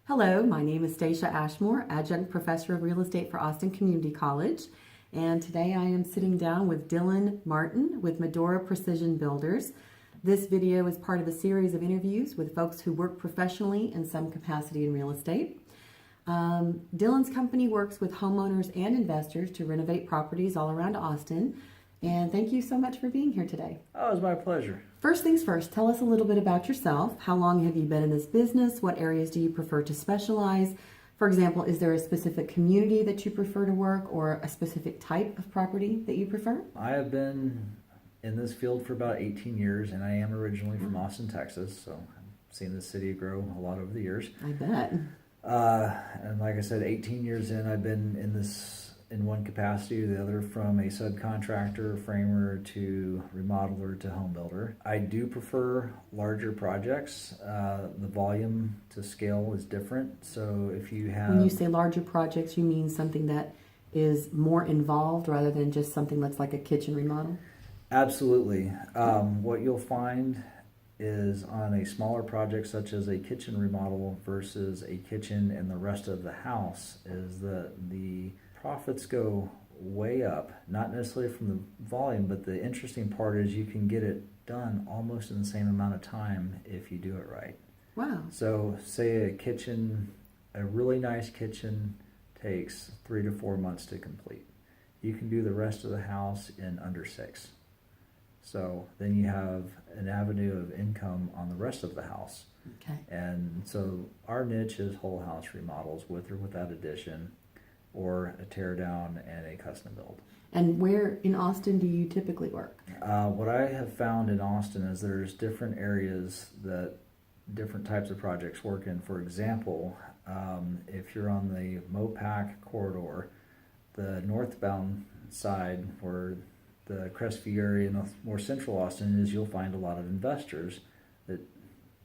Hello, my name is Stacia Ashmore, Adjunct Professor of Real Estate for Austin Community College, and today I am sitting down with Dylan Martin with Medora Precision Builders. This video is part of a series of interviews with folks who work professionally in some capacity in real estate. Dylan's company works with homeowners and investors to renovate properties all around Austin, and thank you so much for being here today. Oh, it was my pleasure. First things first, tell us a little bit about yourself. How long have you been in this business? What areas do you prefer to specialize? For example, is there a specific community that you prefer to work or a specific type of property that you prefer? I have been in this field for about 18 years, and I am originally from Austin, Texas, so I've seen the city grow a lot over the years. I bet. And like I said, 18 years in, I've been in this in one capacity or the other, from a subcontractor, framer, to remodeler, to home builder. I do prefer larger projects. The volume to scale is different. So if you have... When you say larger projects, you mean something that is more involved rather than just something that's like a kitchen remodel? Absolutely. What you'll find is on a smaller project such as a kitchen remodel versus a kitchen and the rest of the house is that the profits go way up, not necessarily from the volume, but the interesting part is you can get it done almost in the same amount of time if you do it right. Wow. So say a kitchen, a really nice kitchen takes 3 to 4 months to complete. You can do the rest of the house in under 6. So then you have an avenue of income on the rest of the house. Okay. And so our niche is whole house remodels, with or without addition, or a tear down and a custom build. And where in Austin do you typically work? What I have found in Austin is there's different areas that different types of projects work in. For example, if you're on the Mopac corridor, the northbound side where the Crestview area and more central Austin is, you'll find a lot of investors that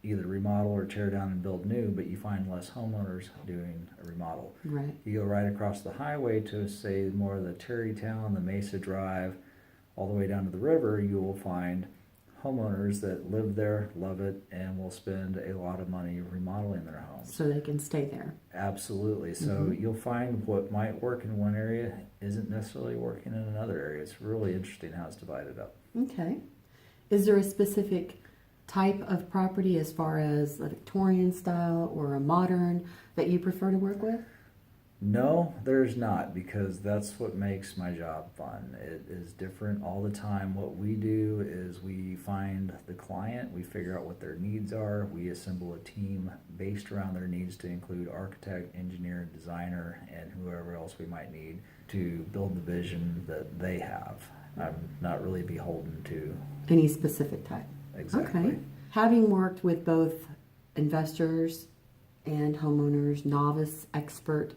either remodel or tear down and build new, but you find less homeowners doing a remodel. Right. You go right across the highway to, say, more of the Terrytown, the Mesa Drive, all the way down to the river, you will find homeowners that live there, love it, and will spend a lot of money remodeling their homes. So they can stay there. Absolutely. So you'll find what might work in one area isn't necessarily working in another area. It's really interesting how it's divided up. Okay. Is there a specific type of property as far as a Victorian style or a modern that you prefer to work with? No, there's not, because that's what makes my job fun. It is different all the time. What we do is we find the client, we figure out what their needs are, we assemble a team based around their needs to include architect, engineer, designer, and whoever else we might need to build the vision that they have. I'm not really beholden to Any specific type? exactly. Okay. Having worked with both investors and homeowners, novice, expert,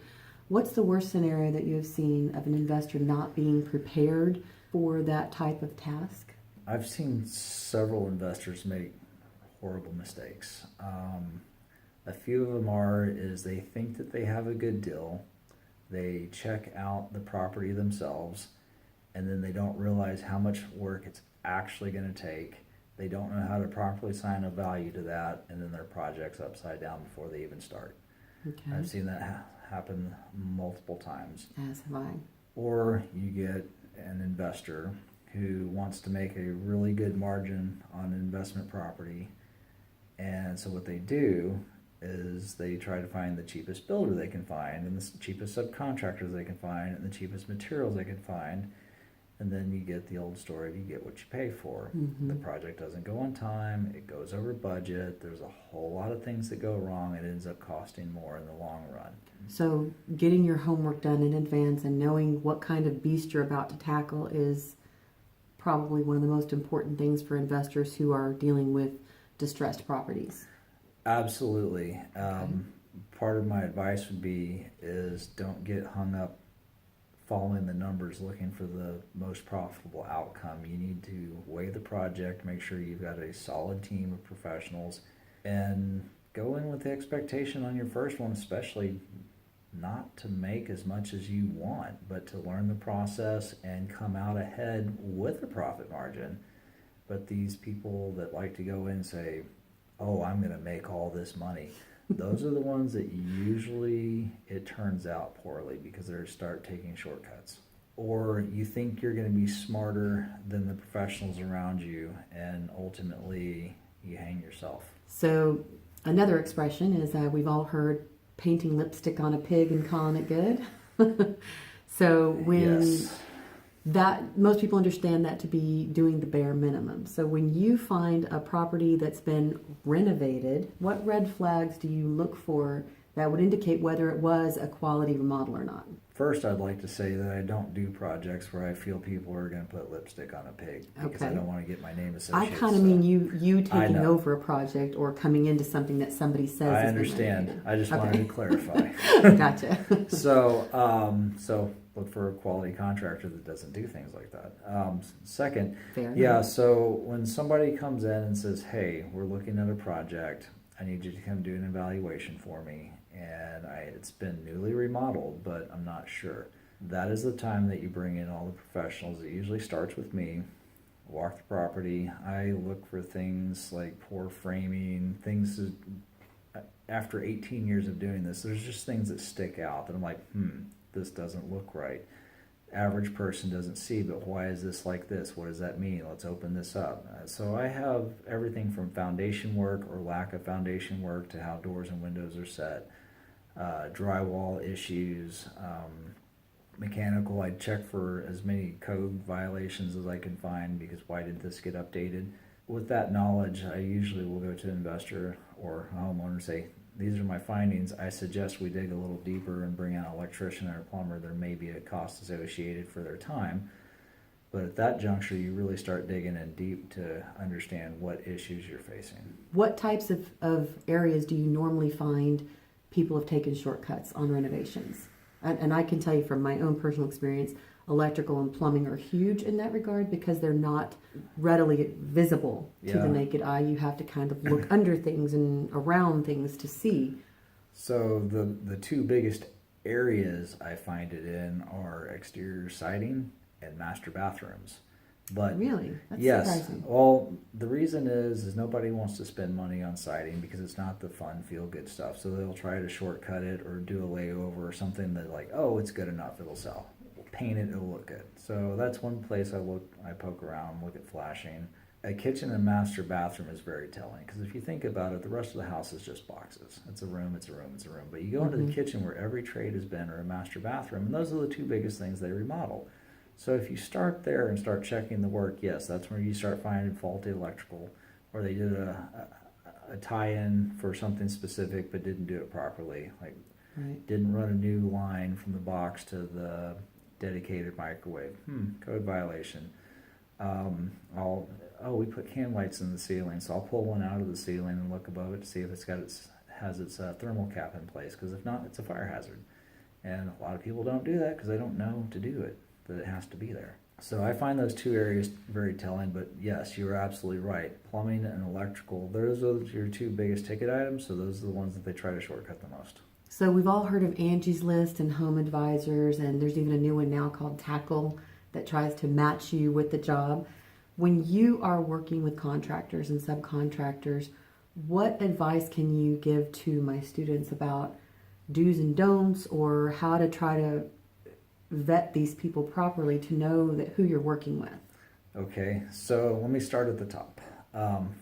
what's the worst scenario that you have seen of an investor not being prepared for that type of task? I've seen several investors make horrible mistakes. A few of them is they think that they have a good deal, they check out the property themselves, and then they don't realize how much work it's actually going to take. They don't know how to properly assign a value to that, and then their project's upside down before they even start. Okay. I've seen that happen multiple times. As have I. Or you get an investor who wants to make a really good margin on an investment property, and so what they do is they try to find the cheapest builder they can find, and the cheapest subcontractors they can find, and the cheapest materials they can find. And then you get the old story of you get what you pay for. The project doesn't go on time, it goes over budget, there's a whole lot of things that go wrong, it ends up costing more in the long run. So getting your homework done in advance and knowing what kind of beast you're about to tackle is probably one of the most important things for investors who are dealing with distressed properties. Absolutely. Part of my advice would be is don't get hung up following the numbers, looking for the most profitable outcome. You need to weigh the project, make sure you've got a solid team of professionals, and go in with the expectation on your first one, especially not to make as much as you want, but to learn the process and come out ahead with a profit margin. But these people that like to go in and say, oh, I'm going to make all this money, Those are the ones that usually it turns out poorly because they start taking shortcuts. Or you think you're going to be smarter than the professionals around you, and ultimately you hang yourself. So another expression is we've all heard painting lipstick on a pig and calling it good. So when Yes. that, most people understand that to be doing the bare minimum. So when you find a property that's been renovated, what red flags do you look for that would indicate whether it was a quality remodel or not? First, I'd like to say that I don't do projects where I feel people are going to put lipstick on a pig because I Okay. don't want to get my name I associated. kind of mean you I taking know. over a project or coming into something that somebody says I has been understand. renovated. I just Okay. wanted to clarify. Gotcha. So look for a quality contractor that doesn't do things like that. Second, Fair yeah, enough. so when somebody comes in and says, hey, we're looking at a project, I need you to come do an evaluation for me, and it's been newly remodeled, but I'm not sure. That is the time that you bring in all the professionals. It usually starts with me. Walk the property. I look for things like poor framing, things that, after 18 years of doing this, there's just things that stick out that I'm like, this doesn't look right. Average person doesn't see, but why is this like this? What does that mean? Let's open this up. So I have everything from foundation work or lack of foundation work to how doors and windows are set, drywall issues, mechanical. I check for as many code violations as I can find because why did this get updated? With that knowledge, I usually will go to an investor or a homeowner and say, these are my findings. I suggest we dig a little deeper and bring out an electrician or a plumber. There may be a cost associated for their time. But at that juncture, you really start digging in deep to understand what issues you're facing. What types of areas do you normally find people have taken shortcuts on renovations? And I can tell you from my own personal experience, electrical and plumbing are huge in that regard because they're not readily visible to the naked eye. You have to kind of look under things and around things to see. So the two biggest areas I find it in are exterior siding and master bathrooms. But really, that's yes, surprising. well, the reason is nobody wants to spend money on siding because it's not the fun, feel-good stuff. So they'll try to shortcut it or do a layover or something that like, oh, it's good enough, it'll sell. We'll paint it, it'll look good. So that's one place I poke around, look at flashing. A kitchen and master bathroom is very telling because if you think about it, the rest of the house is just boxes. It's a room, it's a room, it's a room. But you go into the kitchen where every trade has been or a master bathroom, and those are the two biggest things they remodel. So if you start there and start checking the work, yes, that's where you start finding faulty electrical, or they did a tie-in for something specific but didn't do it properly, like didn't run a new line from the box to the dedicated microwave. Code violation. We put can lights in the ceiling, so I'll pull one out of the ceiling and look above it to see if has its thermal cap in place, because if not, it's a fire hazard. And a lot of people don't do that because they don't know to do it, that it has to be there. So I find those two areas very telling, but yes, you're absolutely right. Plumbing and electrical, those are your two biggest ticket items, so those are the ones that they try to shortcut the most. So we've all heard of Angie's List and Home Advisors, and there's even a new one now called Tackle that tries to match you with the job. When you are working with contractors and subcontractors, what advice can you give to my students about do's and don'ts, or how to try to vet these people properly to know that who you're working with? Okay, so let me start at the top.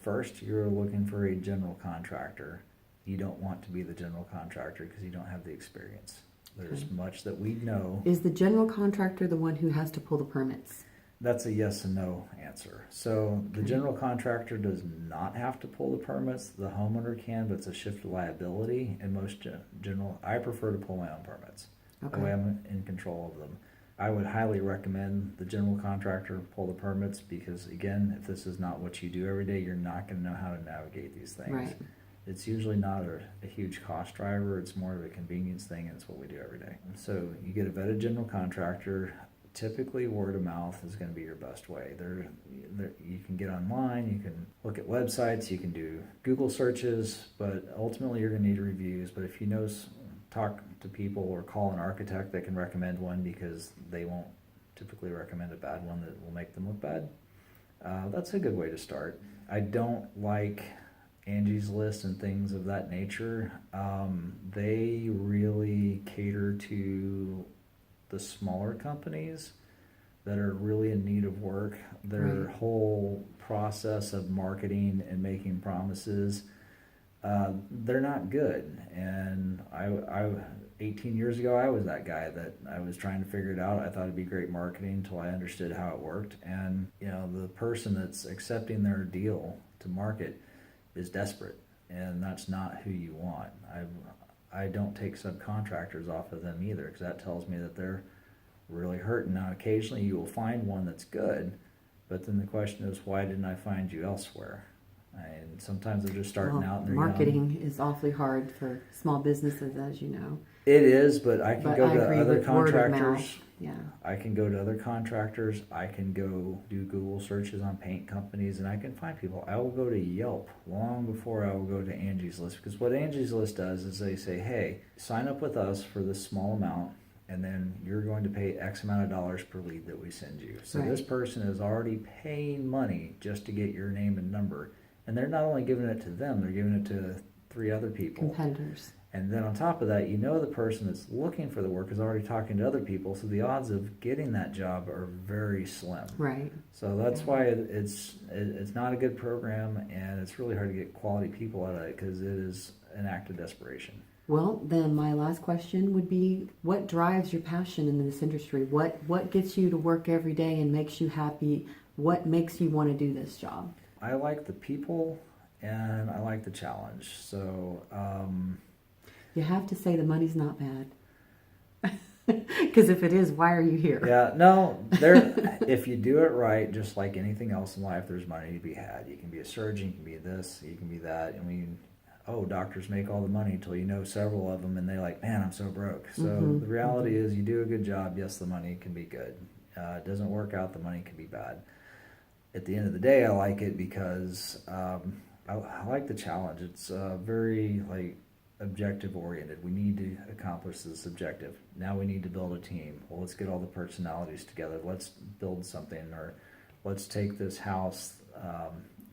First, you're looking for a general contractor. You don't want to be the general contractor because you don't have the experience. There's much that we know. Is the general contractor the one who has to pull the permits? That's a yes and no answer. So the general contractor does not have to pull the permits. The homeowner can, but it's a shift of liability. And most general, I prefer to pull my own permits. That way I'm in control of them. I would highly recommend the general contractor pull the permits because, again, if this is not what you do every day, you're not going to know how to navigate these things. Right. It's usually not a huge cost driver. It's more of a convenience thing, and it's what we do every day. So you get a vetted general contractor. Typically, word of mouth is going to be your best way. You can get online, you can look at websites, you can do Google searches, but ultimately you're going to need reviews. But if you know, talk to people or call an architect that can recommend one because they won't typically recommend a bad one that will make them look bad. That's a good way to start. I don't like Angie's List and things of that nature, they really cater to the smaller companies that are really in need of work. Their Right. whole process of marketing and making promises, they're not good. And I 18 years ago, I was that guy that I was trying to figure it out. I thought it'd be great marketing until I understood how it worked. And the person that's accepting their deal to market is desperate, and that's not who you want. I don't take subcontractors off of them either, because that tells me that they're really hurting. Now, occasionally you will find one that's good, but then the question is, why didn't I find you elsewhere? And sometimes they're just starting out and they're marketing young. is awfully hard for small businesses, as you know. It is, but I can But go I to agree other with word of contractors. mouth. Yeah. I can go to other contractors. I can go do Google searches on paint companies, and I can find people. I will go to Yelp long before I will go to Angie's List, because what Angie's List does is they say, hey, sign up with us for this small amount, and then you're going to pay X amount of dollars per lead that we send you. So Right. this person is already paying money just to get your name and number. And they're not only giving it to them, they're giving it to 3 other people. Competitors. And then on top of that, the person that's looking for the work is already talking to other people, so the odds of getting that job are very slim. Right. So that's why it's not a good program, and it's really hard to get quality people out of it, because it is an act of desperation. Well, then my last question would be, what drives your passion in this industry? What gets you to work every day and makes you happy? What makes you want to do this job? I like the people, and I like the challenge. So You have to say the money's not bad. Because if it is, why are you here? yeah, no, if you do it right, just like anything else in life, there's money to be had. You can be a surgeon, you can be this, you can be that. Doctors make all the money until you know several of them, and they're like, man, I'm so broke. So the reality is, you do a good job, yes, the money can be good. It doesn't work out, the money can be bad. At the end of the day, I like it because I like the challenge. It's very objective oriented. We need to accomplish this objective. Now we need to build a team. Well, let's get all the personalities together. Let's build something, or let's take this house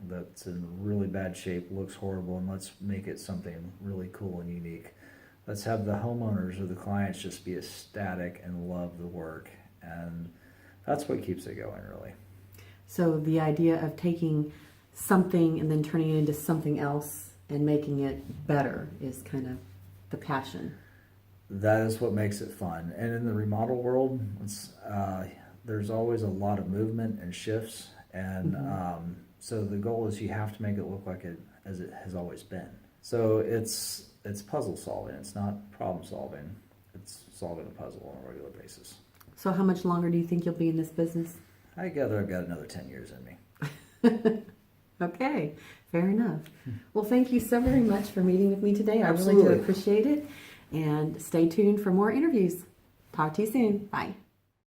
that's in really bad shape, looks horrible, and let's make it something really cool and unique. Let's have the homeowners or the clients just be ecstatic and love the work, and that's what keeps it going, really. So the idea of taking something and then turning it into something else and making it better is kind of the passion. That is what makes it fun. And in the remodel world, there's always a lot of movement and shifts, and so the goal is you have to make it look like it as it has always been. So it's puzzle solving. It's not problem solving. It's solving a puzzle on a regular basis. So how much longer do you think you'll be in this business? I gather I've got another 10 years in me. Okay, fair enough. Well, thank you so very much for meeting with me today. I really Absolutely. do appreciate it. And stay tuned for more interviews. Talk to you soon. Bye.